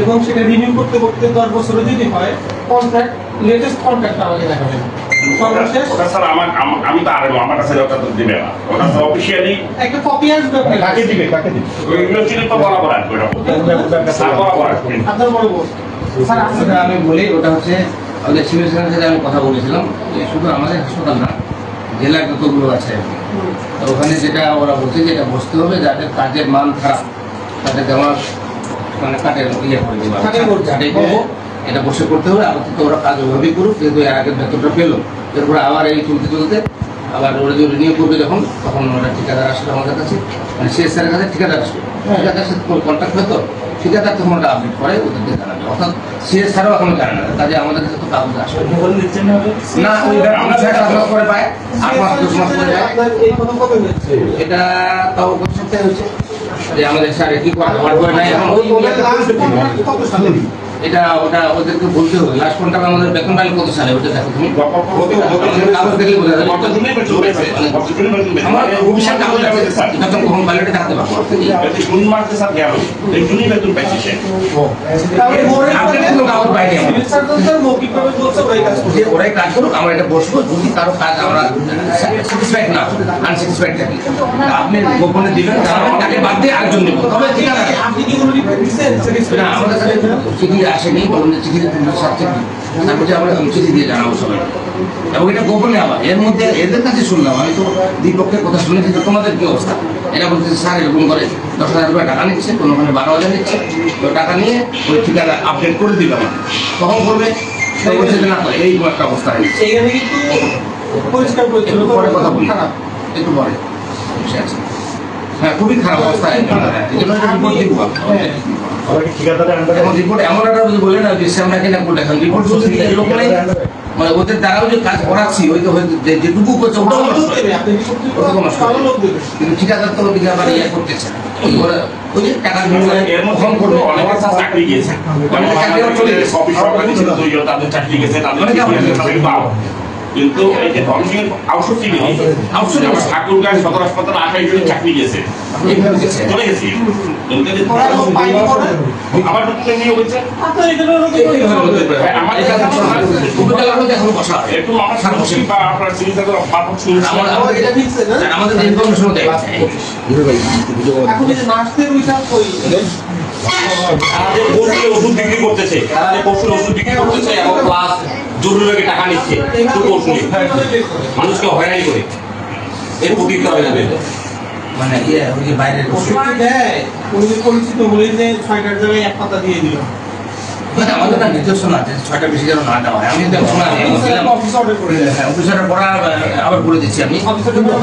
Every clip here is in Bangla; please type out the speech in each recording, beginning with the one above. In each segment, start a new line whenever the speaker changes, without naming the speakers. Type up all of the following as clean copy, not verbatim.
এবং সেটা রিনিউ করতে করতে 10 বছরে যদি হয় কন্ট্রাক্ট লেটেস্ট কন্ট্রাক্ট আমাকে দেখাবেন। সর্বশেষ
ওটা স্যার আমি তো আরো আমার কাছে ওটা তো দিবে না, ওটা তো অফিশিয়ালি
একটা কপি আসবে।
কাকে দিবে
ওইগুলো ছিল তো বরাবর আসবে, ওটা স্যার বরাবর আসবে।
আপনার বড় বস স্যার
আসলে আমি বলি ওটা হচ্ছে আমাদের সিভিল সার্জনের সাথে আমি কথা বলেছিলাম যে শুধু আমাদের হাসপাতাল না, জেলার যতগুলো আছে ওখানে যেটা ওরা বলছে যে এটা বসতে হবে যাদের কাজের মান খারাপ তাদেরকে আমার মানে কাটের ইয়ে করে দেবো, কাটেই করবো, এটা বসে করতে হবে। আপাতত ওরা কাজ ওইভাবেই করুক, যেহেতু এর আগের বেতনটা পেলো, এরপরে আবার এই চলতে চলতে আবার ওরা যদি রিনিউ করবে যখন তখন ওরা ঠিকাদার আসবে আমাদের কাছে, মানে সে স্যারের কাছে ঠিকাদার আসবে, ঠিকাদার সাথে কন্ট্যাক্ট হয়তো ঠিকাদার তখন ওটা আপডেট করে ওদেরকে জানাবে, অর্থাৎ সে স্যারও এখন জানে না, কাজে আমাদের কাছে তো কাগজ আসবে না, ওই করে পায় 8 মাস 10 মাস করে যায়। এটা তাও কত সপ্তাহে হয়েছে যে আমাদের স্যার কি করে নাই এখন এটা ওটা ওদেরকে বলতে হবে লাস্ট কন্ট্রাক্ট আমাদের বেতন পাইল কত সালে ওটা দেখো তুমি কাগজ দেখলে বোঝা যাবে। আমার অফিসিয়াল কাগজ আছে এটা তো কখন পাইলটে দেখাতে পারবো
জুন মাসে স্যার গেল এই জুনই বেতন পাইছে সে,
তাহলে মোরে
আপনি কোনো কাগজ পাইনি
সিভিল সার্জন স্যার মৌখিকভাবে বলছে ওরাই কাজ করবে,
ওরাই কাজ করুক, আমরা এটা বসবো, যদি কারো কাজ আমরা স্যাটিসফাইড না আনস্যাটিসফাইড থাকি আপনি গোপনে দিবেন, তাকে বাদ দিয়ে আরেকজন নেব, তবে ঠিক আছে।
আপনি কি কোনো রিপোর্ট দিচ্ছেন?
না আমাদের কাছে চিঠি আসেনি, বলুন যে চিঠি তারপর আমরা চিঠি দিয়ে জানাবো সবাই, এবং এটা গোপনে আবার এর মধ্যে এদের কাছে শুনলাম, আমি তো দুই পক্ষের কথা শুনেছি যে তোমাদের কি অবস্থা, এটা বলছে স্যার এরকম করে 10,000 টাকা টাকা নিচ্ছে, কোনো ওখানে 12,000 নিচ্ছে, তো টাকা নিয়ে ওই ঠিকানা আপডেট করে দিবে আমার, তখন করবে সে বলছে যে না করে এই একটা অবস্থা হয়েছে।
এইখানে কিন্তু পরিষ্কার
একটু পরে কথা বলি, একটু পরে বসে আছে, হ্যাঁ খুবই খারাপ অবস্থা, এই জন্য একটা রিপোর্ট দিব এখন রিপোর্ট এমন একটা বলে না যে আমরা কিনা করে দেখান রিপোর্ট বলছে লোক নেই, মানে ওদের দ্বারাও যে কাজ করাচ্ছি ওই তো যেটুকু করছে ওটাও নষ্ট, কিন্তু ঠিকাদার তো ওদিকে আবার ইয়ে করতেছে ওই যে টাকার বিনিময়ে
এর মধ্যে করবে অনেক চাকরি গেছে, তাদের চাকরি গেছে, তাদের কিন্তু এই যে ধর্মসিংহের আউটসোর্সিং ঠাকুরগাঁ সদর হাসপাতালে 28 জনের চাকরি গেছে, চলে গেছে আবার ঢুকতে নিয়ে হয়েছে আমার একটু আমার সাংবাদিক বা আপনার সিভিল সার্জন
আমাদের ইনফরমেশন দেয়
এখন যে নার্সদের ওইটা কই
ওষুধ বিক্রি করতেছে, ওষুধ বিক্রি করতেছে এবং প্লাস জরুরি টাকা নিচ্ছে, মানুষকে হয়রানি করে এর প্রতিক্রিয়া করা যাবে
মানে ওই যে বাইরের
দেয় উনি পরিচিত বলে যে 6টার জায়গায় 1 পাতা দিয়ে দিল,
মানে আমাদের না নিজস্ব না 6টা বেশি যেন না দেওয়া হয়, আমি
অফিস অর্ডার করে
অফিসারের পড়া আবার করে দিচ্ছি আমি,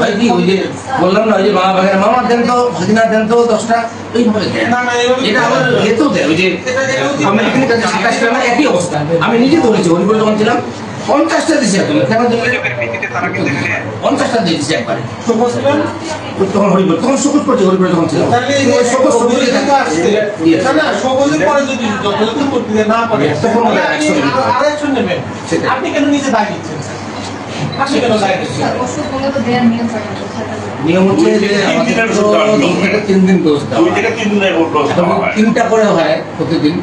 ভাই কি ওই যে বললাম না ওই যে মামা ভাগের মামা দেন তো হাজিনা দেন তো 10টা এইভাবে দেয়, এটা আবার এতেও দেয় ওই যে আমি এখানে 27টা না একই অবস্থা, আমি নিজে ধরেছি হরিপুরে যখন ছিলাম 50টা দিয়েছি একদম, কেন তারা 50টা দিয়েছি একবারে তখন হরিপুর, তখন সবুজ পড়ছে হরিপুরে যখন ছিলাম
আপনি কেন নিজে দায় দিচ্ছেন?
নিয়ম হচ্ছে যে আমাদের 2 থেকে 3 দিন ডোজ দেওয়া,
2 থেকে 3 দিনের ডোজ
3টা করে হয় প্রতিদিন,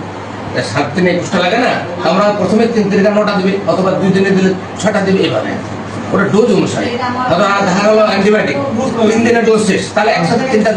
7 দিনে 21টা লাগে না, আমরা প্রথমে 3 থেকে 9টা দিবে অথবা 2 দিনে দিলে 6টা দিবে, এভাবে ওটা ডোজ অনুসারে, ধরো দেখা গেল অ্যান্টিবায়োটিক 3 দিনের ডোজ শেষ, তাহলে একসাথে 3টা